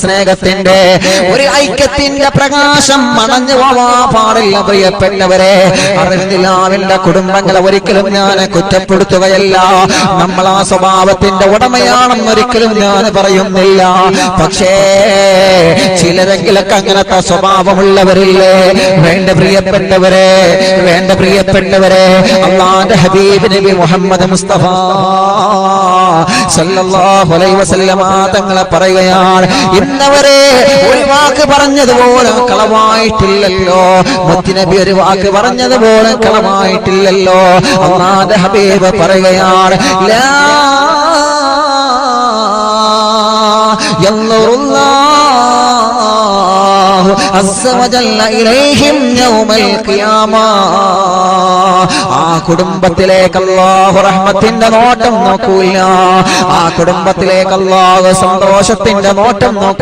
സ്നേഹത്തിന്റെ ഒരു ഐക്യത്തിന്റെ പ്രകാശം മണഞ്ഞു പോവാൻ പാടില്ല പ്രിയപ്പെട്ടവരെ. അറിവില്ലാവിന്റെ കുടുംബങ്ങളെ ഒരിക്കലും ഞാൻ കുറ്റപ്പെടുത്തുകയല്ല. നമ്മൾ ആ സ്വഭാവത്തിന്റെ ഉടമയാണെന്നൊരിക്കലും ഞാൻ പറയുന്നില്ല. പക്ഷേ ചിലരെങ്കിലൊക്കെ അങ്ങനത്തെ സ്വഭാവമുള്ളവരില്ലേ? വേണ്ട പ്രിയപ്പെട്ടവരെ, വേണ്ട പ്രിയപ്പെട്ടവരെ, അല്ലാഹുവിന്റെ ഹബീബ് നബി മുഹമ്മദ് മുസ്തഫ സല്ലല്ലാഹു അലൈഹി വസല്ലമ തങ്ങളെ പറയുകയാണ്, ഇന്നവരെ ഒരു വാക്ക് പറഞ്ഞതുപോലെ കളവായിട്ടില്ലല്ലോ. മുത്തുനബി ഒരു വാക്ക് പറഞ്ഞതുപോലെ കളവായിട്ടില്ലല്ലോ. അല്ലാഹുവിന്റെ ഹബീബ് പറയുകയാണ്, ലാ യൻളുറുല്ലാഹു അസ്സ വജല്ല ഇലൈഹിം യൗമൽ ഖിയാമ. ആ കുടുംബത്തിലേക്ക് അല്ലാഹു റഹ്മത്തിന്റെ നോട്ടം നോക്കൂല. ആ കുടുംബത്തിലേക്ക് അല്ലാഹു സന്തോഷത്തിന്റെ നോട്ടം നോക്കൂല.